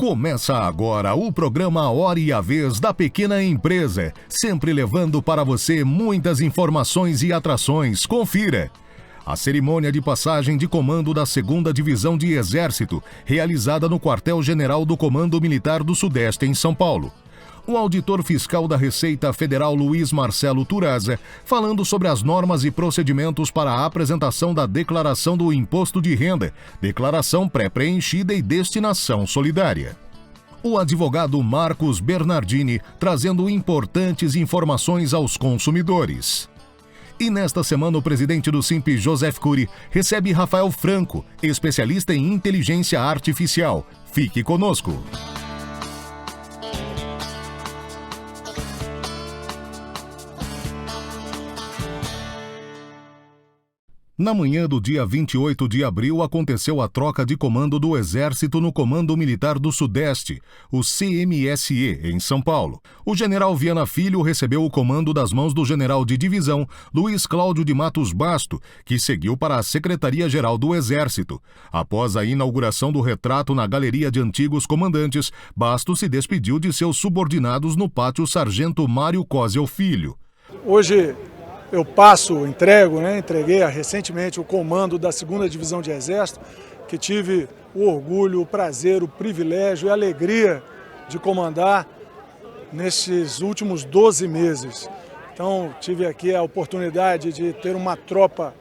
Começa agora o programa Hora e a Vez da Pequena Empresa, sempre levando para você muitas informações e atrações. Confira! A cerimônia de passagem de comando da 2ª Divisão de Exército, realizada no Quartel-General do Comando Militar do Sudeste, em São Paulo. O auditor fiscal da Receita Federal, Luiz Marcelo Turaza, falando sobre as normas e procedimentos para a apresentação da declaração do Imposto de Renda, declaração pré-preenchida e destinação solidária. O advogado Marcos Bernardini, trazendo importantes informações aos consumidores. E nesta semana o presidente do Simp, Joseph Cury, recebe Rafael Franco, especialista em inteligência artificial. Fique conosco! Na manhã do dia 28 de abril, aconteceu a troca de comando do Exército no Comando Militar do Sudeste, o CMSE, em São Paulo. O general Viana Filho recebeu o comando das mãos do general de divisão, Luiz Cláudio de Matos Basto, que seguiu para a Secretaria-Geral do Exército. Após a inauguração do retrato na Galeria de Antigos Comandantes, Basto se despediu de seus subordinados no pátio Sargento Mário Cosel Filho. Hoje eu entreguei recentemente o comando da 2ª Divisão de Exército, que tive o orgulho, o prazer, o privilégio e a alegria de comandar nesses últimos 12 meses. Então, tive aqui a oportunidade de ter uma tropa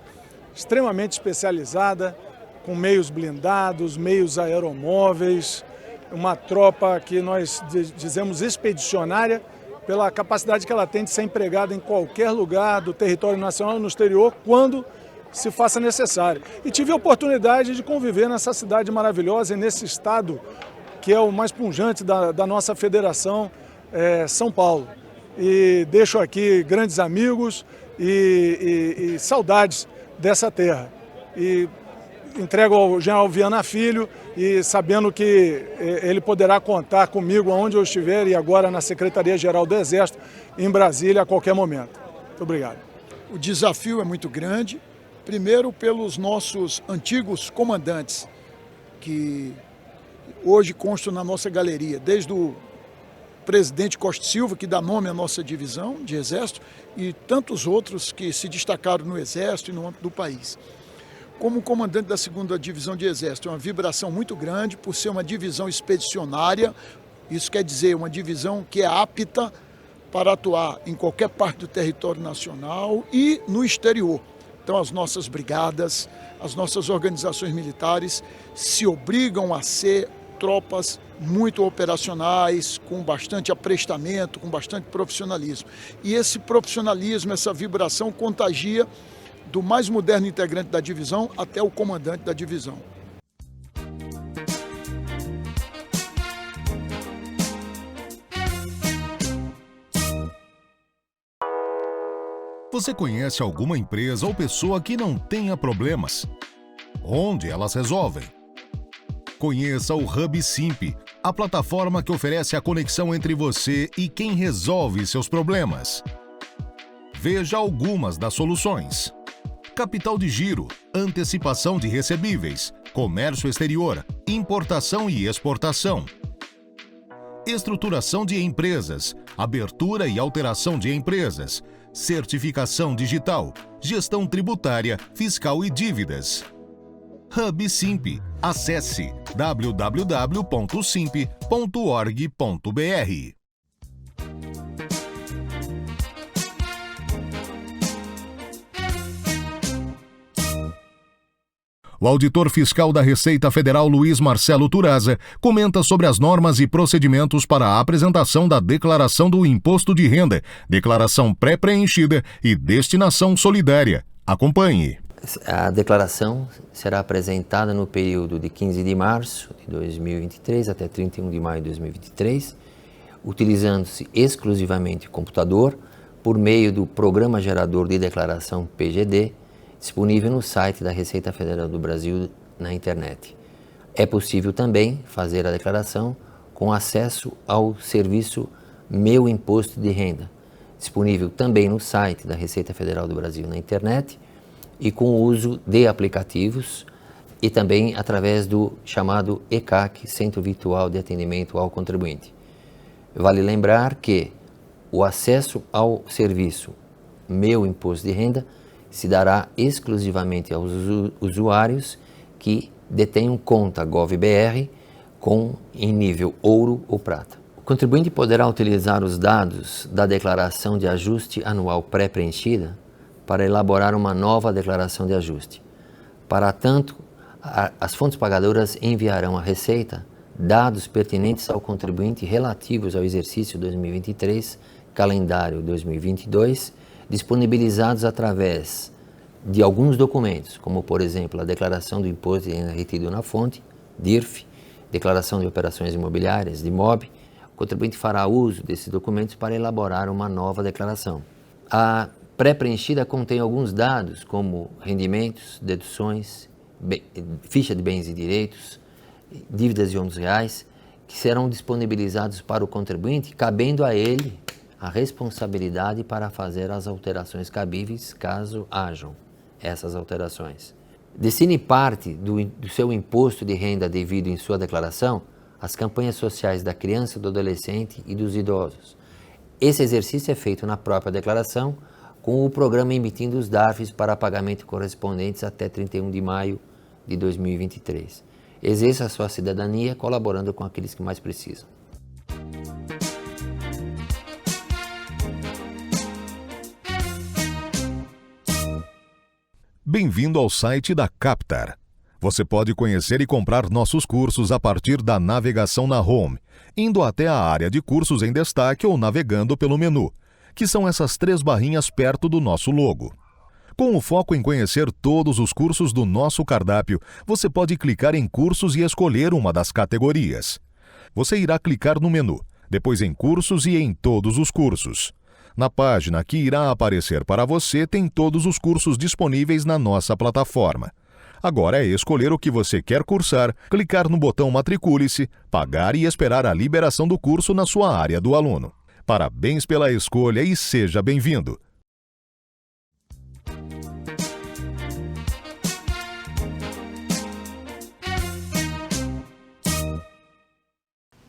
extremamente especializada, com meios blindados, meios aeromóveis, uma tropa que nós dizemos expedicionária, pela capacidade que ela tem de ser empregada em qualquer lugar do território nacional e no exterior, quando se faça necessário. E tive a oportunidade de conviver nessa cidade maravilhosa e nesse estado que é o mais pujante da nossa federação, São Paulo. E deixo aqui grandes amigos e saudades dessa terra. E entrego ao general Viana Filho e sabendo que ele poderá contar comigo aonde eu estiver e agora na Secretaria-Geral do Exército, em Brasília, a qualquer momento. Muito obrigado. O desafio é muito grande, primeiro pelos nossos antigos comandantes, que hoje constam na nossa galeria, desde o presidente Costa Silva, que dá nome à nossa divisão de Exército, e tantos outros que se destacaram no Exército e no âmbito do país. Como comandante da 2ª Divisão de Exército, é uma vibração muito grande por ser uma divisão expedicionária, isso quer dizer uma divisão que é apta para atuar em qualquer parte do território nacional e no exterior. Então as nossas brigadas, as nossas organizações militares se obrigam a ser tropas muito operacionais, com bastante aprestamento, com bastante profissionalismo. E esse profissionalismo, essa vibração contagia do mais moderno integrante da divisão até o comandante da divisão. Você conhece alguma empresa ou pessoa que não tenha problemas? Onde elas resolvem? Conheça o Hub Simp, a plataforma que oferece a conexão entre você e quem resolve seus problemas. Veja algumas das soluções: capital de giro, antecipação de recebíveis, comércio exterior, importação e exportação, estruturação de empresas, abertura e alteração de empresas, certificação digital, gestão tributária, fiscal e dívidas. Hub Simp. Acesse www.simp.org.br. O auditor fiscal da Receita Federal, Luiz Marcelo Turaza, comenta sobre as normas e procedimentos para a apresentação da declaração do Imposto de Renda, declaração pré-preenchida e destinação solidária. Acompanhe. A declaração será apresentada no período de 15 de março de 2023 até 31 de maio de 2023, utilizando-se exclusivamente computador por meio do Programa Gerador de Declaração PGD, disponível no site da Receita Federal do Brasil na internet. É possível também fazer a declaração com acesso ao serviço Meu Imposto de Renda, disponível também no site da Receita Federal do Brasil na internet e com o uso de aplicativos e também através do chamado ECAC, Centro Virtual de Atendimento ao Contribuinte. Vale lembrar que o acesso ao serviço Meu Imposto de Renda se dará exclusivamente aos usuários que detenham conta GovBR em nível ouro ou prata. O contribuinte poderá utilizar os dados da declaração de ajuste anual pré-preenchida para elaborar uma nova declaração de ajuste. Para tanto, as fontes pagadoras enviarão à Receita dados pertinentes ao contribuinte relativos ao exercício 2023, calendário 2022, disponibilizados através de alguns documentos, como por exemplo a Declaração do Imposto de Renda Retido na Fonte, DIRF, Declaração de Operações Imobiliárias, DIMOB. O contribuinte fará uso desses documentos para elaborar uma nova declaração. A pré-preenchida contém alguns dados, como rendimentos, deduções, ficha de bens e direitos, dívidas e ônus reais, que serão disponibilizados para o contribuinte, cabendo a ele a responsabilidade para fazer as alterações cabíveis, caso hajam essas alterações. Destine parte do seu imposto de renda devido em sua declaração às campanhas sociais da criança, do adolescente e dos idosos. Esse exercício é feito na própria declaração, com o programa emitindo os DARFs para pagamento correspondentes até 31 de maio de 2023. Exerça a sua cidadania colaborando com aqueles que mais precisam. Bem-vindo ao site da Captar. Você pode conhecer e comprar nossos cursos a partir da navegação na Home, indo até a área de cursos em destaque ou navegando pelo menu, que são essas 3 barrinhas perto do nosso logo. Com o foco em conhecer todos os cursos do nosso cardápio, você pode clicar em cursos e escolher uma das categorias. Você irá clicar no menu, depois em cursos e em todos os cursos. Na página que irá aparecer para você tem todos os cursos disponíveis na nossa plataforma. Agora é escolher o que você quer cursar, clicar no botão Matricule-se, pagar e esperar a liberação do curso na sua área do aluno. Parabéns pela escolha e seja bem-vindo!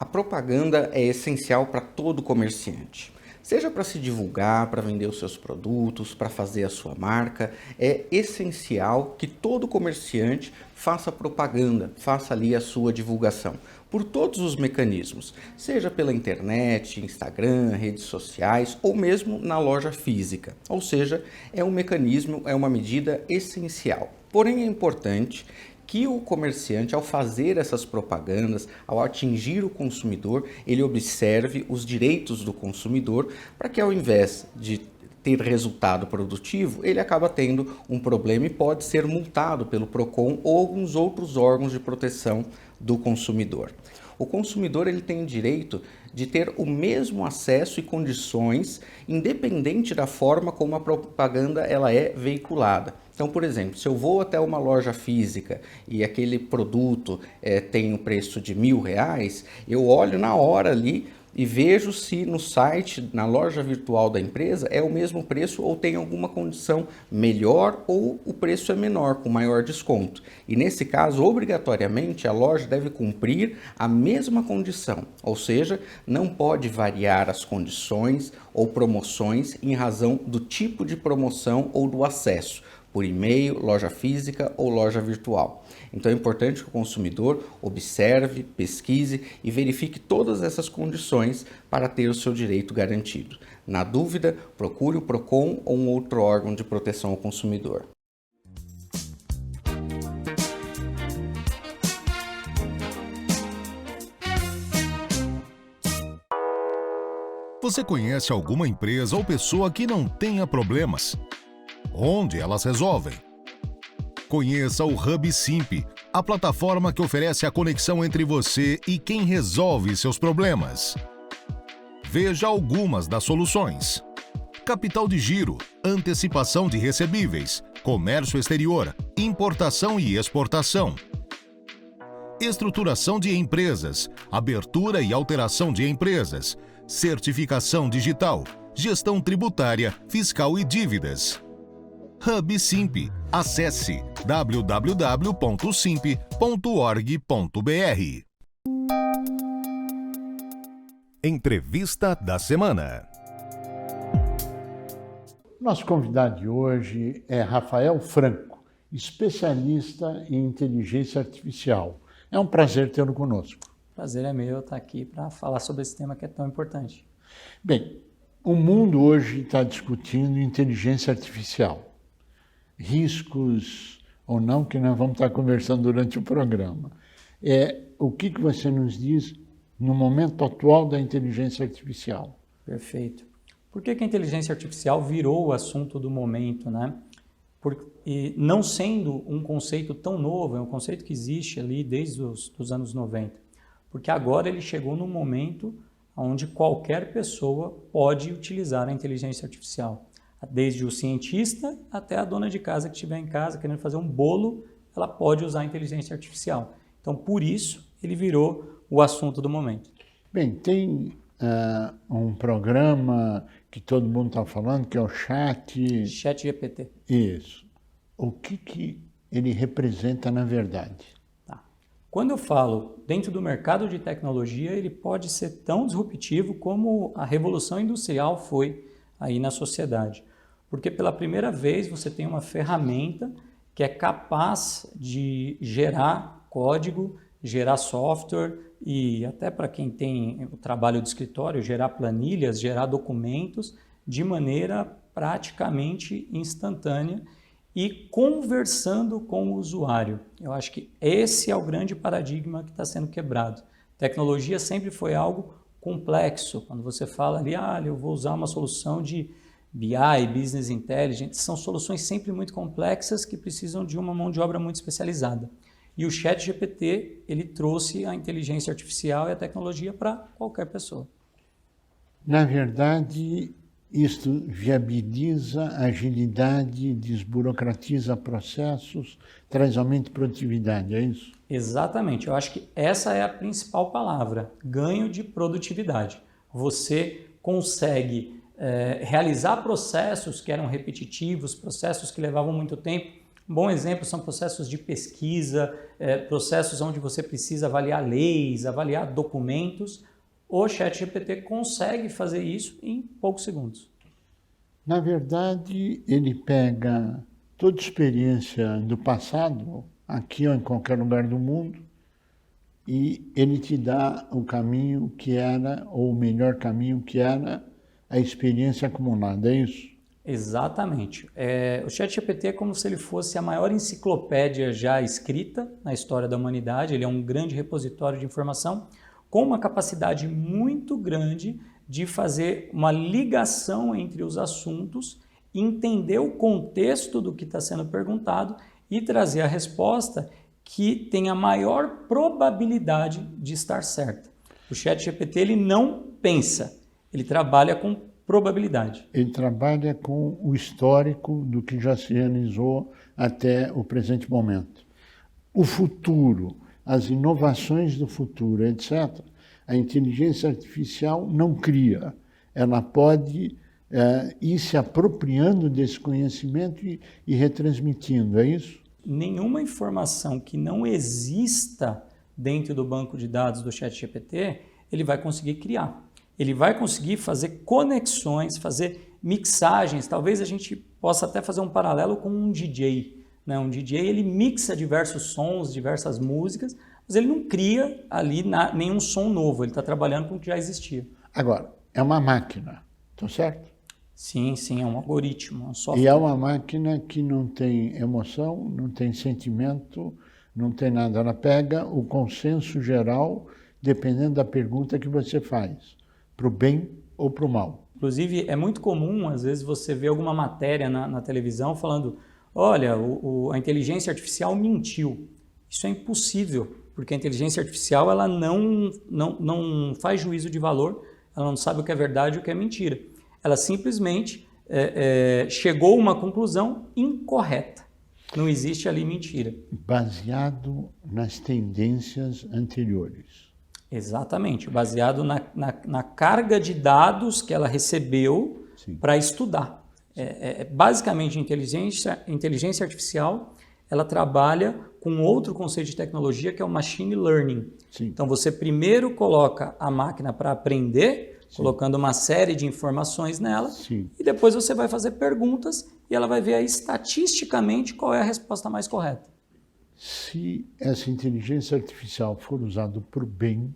A propaganda é essencial para todo comerciante. Seja para se divulgar, para vender os seus produtos, para fazer a sua marca, é essencial que todo comerciante faça propaganda, faça ali a sua divulgação, por todos os mecanismos, seja pela internet, Instagram, redes sociais ou mesmo na loja física. Ou seja, é um mecanismo, é uma medida essencial. Porém, é importante que o comerciante, ao fazer essas propagandas, ao atingir o consumidor, ele observe os direitos do consumidor para que, ao invés de ter resultado produtivo, ele acaba tendo um problema e pode ser multado pelo PROCON ou alguns outros órgãos de proteção do consumidor. O consumidor ele tem o direito de ter o mesmo acesso e condições, independente da forma como a propaganda ela é veiculada. Então, por exemplo, se eu vou até uma loja física e aquele produto tem um preço de R$1.000, eu olho na hora ali e vejo se no site, na loja virtual da empresa, é o mesmo preço ou tem alguma condição melhor ou o preço é menor, com maior desconto. E nesse caso, obrigatoriamente, a loja deve cumprir a mesma condição, ou seja, não pode variar as condições ou promoções em razão do tipo de promoção ou do acesso, por e-mail, loja física ou loja virtual. Então é importante que o consumidor observe, pesquise e verifique todas essas condições para ter o seu direito garantido. Na dúvida, procure o PROCON ou um outro órgão de proteção ao consumidor. Você conhece alguma empresa ou pessoa que não tenha problemas? Onde elas resolvem? Conheça o HubSimp, a plataforma que oferece a conexão entre você e quem resolve seus problemas. Veja algumas das soluções: capital de giro, antecipação de recebíveis, comércio exterior, importação e exportação, estruturação de empresas, abertura e alteração de empresas, certificação digital, gestão tributária, fiscal e dívidas. HubSimp. Acesse www.simp.org.br. Entrevista da semana. Nosso convidado de hoje é Rafael Franco, especialista em inteligência artificial. É um prazer tê-lo conosco. Prazer é meu estar aqui para falar sobre esse tema que é tão importante. Bem, o mundo hoje está discutindo inteligência artificial. Riscos ou não, que nós vamos estar conversando durante o programa. O que você nos diz no momento atual da inteligência artificial? Perfeito. Por que a inteligência artificial virou o assunto do momento, né? E não sendo um conceito tão novo, é um conceito que existe ali desde os anos 90. Porque agora ele chegou num momento onde qualquer pessoa pode utilizar a inteligência artificial. Desde o cientista até a dona de casa que estiver em casa querendo fazer um bolo, ela pode usar a inteligência artificial. Então, por isso, ele virou o assunto do momento. Bem, tem um programa que todo mundo está falando, que é o ChatGPT. Isso. O que ele representa na verdade? Tá. Quando eu falo dentro do mercado de tecnologia, ele pode ser tão disruptivo como a revolução industrial foi aí na sociedade. Porque pela primeira vez você tem uma ferramenta que é capaz de gerar código, gerar software e até para quem tem o trabalho de escritório, gerar planilhas, gerar documentos de maneira praticamente instantânea e conversando com o usuário. Eu acho que esse é o grande paradigma que está sendo quebrado. Tecnologia sempre foi algo complexo. Quando você fala ali, eu vou usar uma solução de BI, Business Intelligence, são soluções sempre muito complexas que precisam de uma mão de obra muito especializada. E o ChatGPT, ele trouxe a inteligência artificial e a tecnologia para qualquer pessoa. Na verdade, isto viabiliza agilidade, desburocratiza processos, traz aumento de produtividade, é isso? Exatamente. Eu acho que essa é a principal palavra, ganho de produtividade. Você consegue realizar processos que eram repetitivos, processos que levavam muito tempo. Um bom exemplo são processos de pesquisa, processos onde você precisa avaliar leis, avaliar documentos. O ChatGPT consegue fazer isso em poucos segundos. Na verdade, ele pega toda a experiência do passado, aqui ou em qualquer lugar do mundo, e ele te dá o caminho que era, ou o melhor caminho que era, a experiência acumulada, é isso? Exatamente. O ChatGPT é como se ele fosse a maior enciclopédia já escrita na história da humanidade. Ele é um grande repositório de informação com uma capacidade muito grande de fazer uma ligação entre os assuntos, entender o contexto do que está sendo perguntado e trazer a resposta que tem a maior probabilidade de estar certa. O ChatGPT ele não pensa, ele trabalha com probabilidade. Ele trabalha com o histórico do que já se realizou até o presente momento. O futuro, as inovações do futuro, etc., a inteligência artificial não cria. Ela pode ir se apropriando desse conhecimento e retransmitindo, é isso? Nenhuma informação que não exista dentro do banco de dados do ChatGPT, ele vai conseguir criar. Ele vai conseguir fazer conexões, fazer mixagens. Talvez a gente possa até fazer um paralelo com um DJ. Né? Um DJ ele mixa diversos sons, diversas músicas, mas ele não cria ali nenhum som novo. Ele está trabalhando com o que já existia. Agora, é uma máquina, tá certo? Sim, é um algoritmo, um software. E é uma máquina que não tem emoção, não tem sentimento, não tem nada. Ela pega o consenso geral, dependendo da pergunta que você faz. Para o bem ou para o mal. Inclusive, é muito comum, às vezes, você ver alguma matéria na televisão falando olha, a inteligência artificial mentiu. Isso é impossível, porque a inteligência artificial ela não faz juízo de valor, ela não sabe o que é verdade e o que é mentira. Ela simplesmente chegou a uma conclusão incorreta. Não existe ali mentira. Baseado nas tendências anteriores. Exatamente, baseado na carga de dados que ela recebeu para estudar. Basicamente, inteligência artificial ela trabalha com outro conceito de tecnologia que é o machine learning. Sim. Então você primeiro coloca a máquina para aprender, colocando uma série de informações nela, Sim. e depois você vai fazer perguntas e ela vai ver aí estatisticamente qual é a resposta mais correta. Se essa inteligência artificial for usada por bem,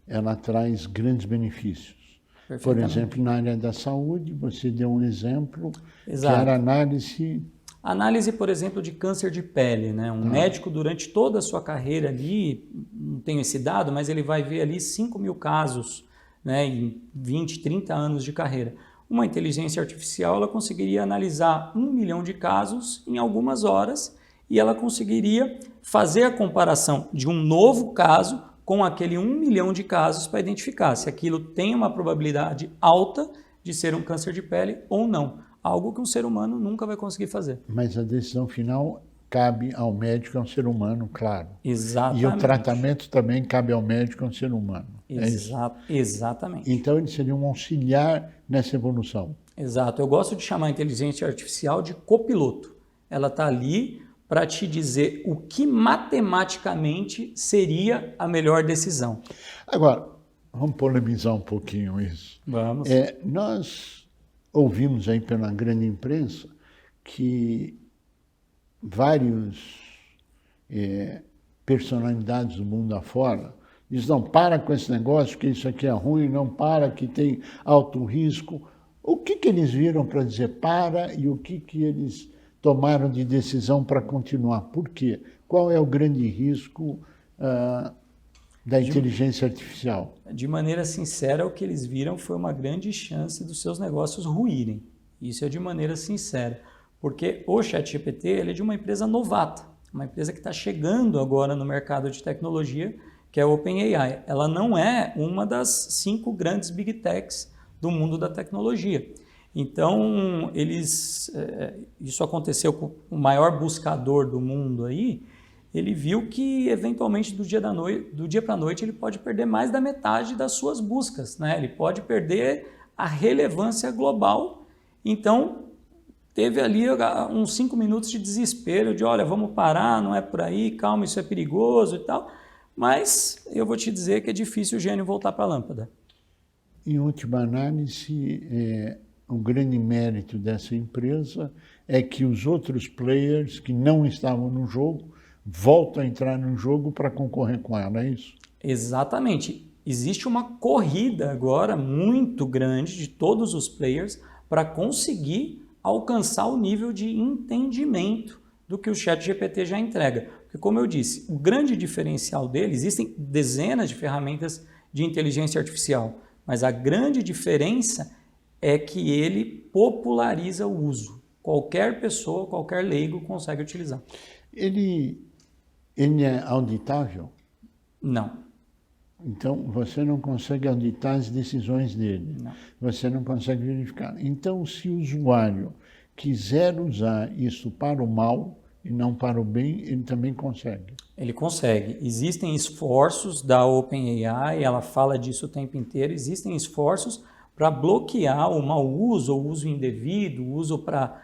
ela traz grandes benefícios. Por exemplo, na área da saúde, você deu um exemplo, Exato. que era análise... Análise, por exemplo, de câncer de pele, né? Um médico, durante toda a sua carreira ali, não tenho esse dado, mas ele vai ver ali 5.000 casos, né, em 20, 30 anos de carreira. Uma inteligência artificial, ela conseguiria analisar 1 milhão de casos em algumas horas e ela conseguiria fazer a comparação de um novo caso com aquele 1 milhão de casos para identificar se aquilo tem uma probabilidade alta de ser um câncer de pele ou não. Algo que um ser humano nunca vai conseguir fazer. Mas a decisão final cabe ao médico, ao ser humano, claro. Exatamente. E o tratamento também cabe ao médico, ao ser humano. Exatamente. Então ele seria um auxiliar nessa evolução. Exato. Eu gosto de chamar a inteligência artificial de copiloto. Ela está ali para te dizer o que matematicamente seria a melhor decisão. Agora, vamos polemizar um pouquinho isso. Vamos. Nós ouvimos aí pela grande imprensa que vários personalidades do mundo afora dizem, não, para com esse negócio, que isso aqui é ruim, não para, que tem alto risco. O que eles viram para dizer para e o que eles tomaram de decisão para continuar? Por quê? Qual é o grande risco da inteligência artificial? De maneira sincera, o que eles viram foi uma grande chance dos seus negócios ruírem. Isso é de maneira sincera. Porque o ChatGPT ele é de uma empresa novata, uma empresa que está chegando agora no mercado de tecnologia, que é a OpenAI. Ela não é uma das 5 grandes big techs do mundo da tecnologia. Então, isso aconteceu com o maior buscador do mundo aí. Ele viu que, eventualmente, do dia para a noite, ele pode perder mais da metade das suas buscas, né? Ele pode perder a relevância global. Então, teve ali uns 5 minutos de desespero, de olha, vamos parar, não é por aí, calma, isso é perigoso e tal. Mas eu vou te dizer que é difícil o gênio voltar para a lâmpada. Em última análise, o grande mérito dessa empresa é que os outros players que não estavam no jogo voltam a entrar no jogo para concorrer com ela, é isso? Exatamente. Existe uma corrida agora muito grande de todos os players para conseguir alcançar o nível de entendimento do que o ChatGPT já entrega. Porque, como eu disse, o grande diferencial dele, existem dezenas de ferramentas de inteligência artificial, mas a grande diferença é que ele populariza o uso. Qualquer pessoa, qualquer leigo consegue utilizar. Ele é auditável? Não. Então, você não consegue auditar as decisões dele. Não. Você não consegue verificar. Então, se o usuário quiser usar isso para o mal e não para o bem, ele também consegue. Ele consegue. Existem esforços da OpenAI, ela fala disso o tempo inteiro, existem esforços para bloquear o mau uso, o uso indevido, o uso para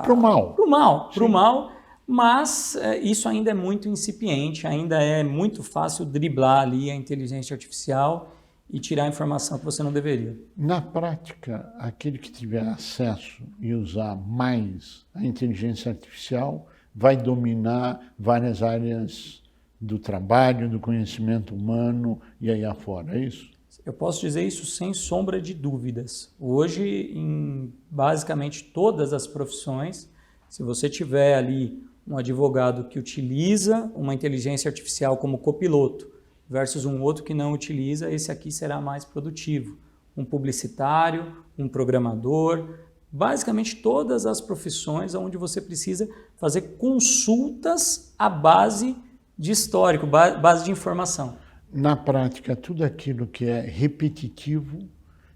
o mal. Para o mal, mas isso ainda é muito incipiente, ainda é muito fácil driblar ali a inteligência artificial e tirar a informação que você não deveria. Na prática, aquele que tiver acesso e usar mais a inteligência artificial vai dominar várias áreas do trabalho, do conhecimento humano e aí afora, é isso? Eu posso dizer isso sem sombra de dúvidas. Hoje, em basicamente todas as profissões, se você tiver ali um advogado que utiliza uma inteligência artificial como copiloto versus um outro que não utiliza, esse aqui será mais produtivo. Um publicitário, um programador, basicamente todas as profissões onde você precisa fazer consultas à base de histórico, base de informação. Na prática, tudo aquilo que é repetitivo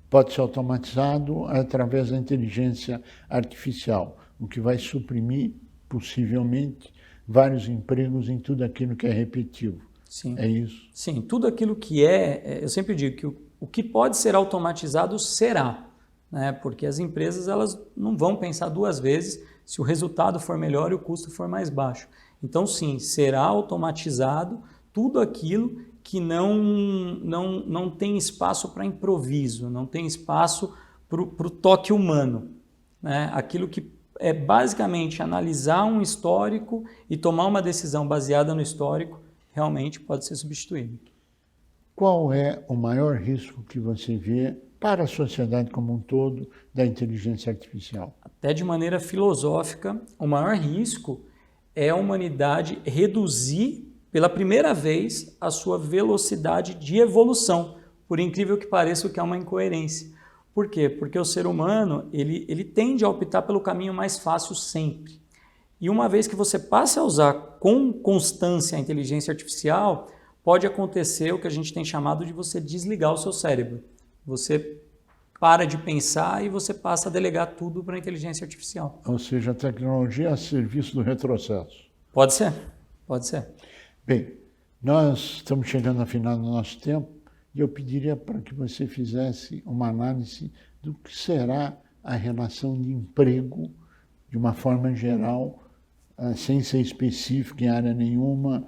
pode ser automatizado através da inteligência artificial, o que vai suprimir, possivelmente, vários empregos em tudo aquilo que é repetitivo. Sim. É isso? Sim, tudo aquilo que eu sempre digo que o que pode ser automatizado será, né? Porque as empresas elas não vão pensar 2 vezes se o resultado for melhor e o custo for mais baixo. Então, sim, será automatizado tudo aquilo que não tem espaço para improviso, não tem espaço para o toque humano, né? Aquilo que é basicamente analisar um histórico e tomar uma decisão baseada no histórico, realmente pode ser substituído. Qual é o maior risco que você vê para a sociedade como um todo da inteligência artificial? Até de maneira filosófica, o maior risco é a humanidade reduzir pela primeira vez a sua velocidade de evolução, por incrível que pareça, o que é uma incoerência. Por quê? Porque o ser humano ele tende a optar pelo caminho mais fácil sempre. E uma vez que você passe a usar com constância a inteligência artificial, pode acontecer o que a gente tem chamado de você desligar o seu cérebro. Você para de pensar e você passa a delegar tudo para a inteligência artificial. Ou seja, a tecnologia a serviço do retrocesso. Pode ser, pode ser. Bem, nós estamos chegando ao final do nosso tempo e eu pediria para que você fizesse uma análise do que será a relação de emprego, de uma forma geral, sem ser específico em área nenhuma,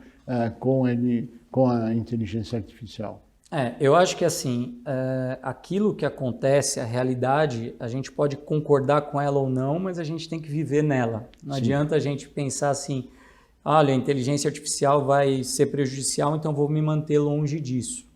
com a inteligência artificial. Eu acho que assim, aquilo que acontece, a realidade, a gente pode concordar com ela ou não, mas a gente tem que viver nela. Não adianta a gente pensar assim, olha, a inteligência artificial vai ser prejudicial, então vou me manter longe disso.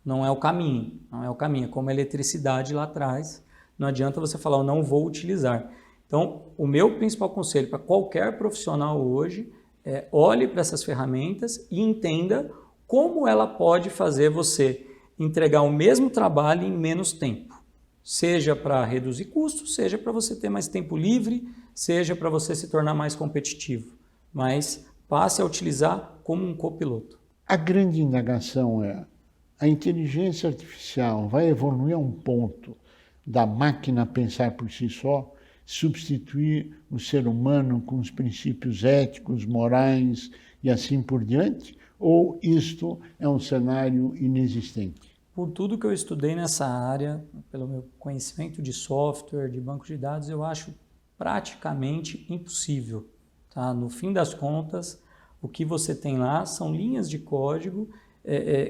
Não é o caminho, não é o caminho. É como a eletricidade lá atrás, não adianta você falar, eu não vou utilizar. Então, o meu principal conselho para qualquer profissional hoje é olhe para essas ferramentas e entenda como ela pode fazer você entregar o mesmo trabalho em menos tempo. Seja para reduzir custos, seja para você ter mais tempo livre, seja para você se tornar mais competitivo. Mas passe a utilizar como um copiloto. A grande indagação é, a inteligência artificial vai evoluir a um ponto da máquina pensar por si só, substituir o ser humano com os princípios éticos, morais e assim por diante? Ou isto é um cenário inexistente? Por tudo que eu estudei nessa área, pelo meu conhecimento de software, de banco de dados, eu acho praticamente impossível. Tá? No fim das contas, o que você tem lá são linhas de código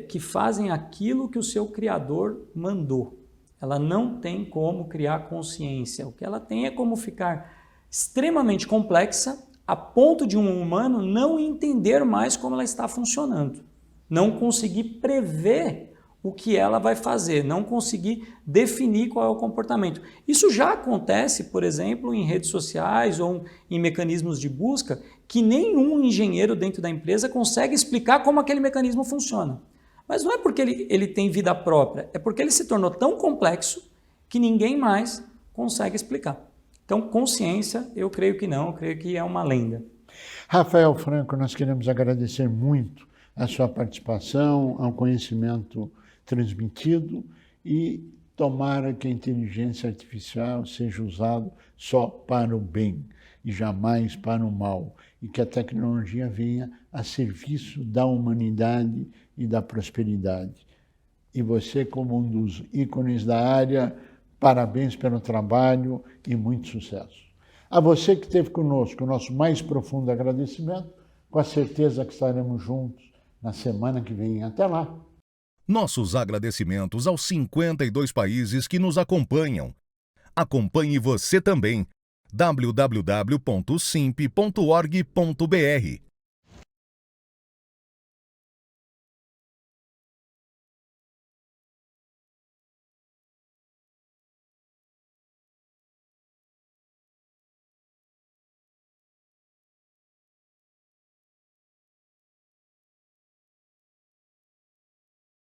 que fazem aquilo que o seu criador mandou. Ela não tem como criar consciência. O que ela tem é como ficar extremamente complexa a ponto de um humano não entender mais como ela está funcionando, não conseguir prever o que ela vai fazer, não conseguir definir qual é o comportamento. Isso já acontece, por exemplo, em redes sociais ou em mecanismos de busca, que nenhum engenheiro dentro da empresa consegue explicar como aquele mecanismo funciona. Mas não é porque ele tem vida própria, é porque ele se tornou tão complexo que ninguém mais consegue explicar. Então, consciência, eu creio que não, eu creio que é uma lenda. Rafael Franco, nós queremos agradecer muito a sua participação, ao conhecimento transmitido e tomara que a inteligência artificial seja usada só para o bem e jamais para o mal, e que a tecnologia venha a serviço da humanidade e da prosperidade. E você, como um dos ícones da área, parabéns pelo trabalho e muito sucesso. A você que esteve conosco, o nosso mais profundo agradecimento, com a certeza que estaremos juntos na semana que vem. Até lá! Nossos agradecimentos aos 52 países que nos acompanham. Acompanhe você também. www.simp.org.br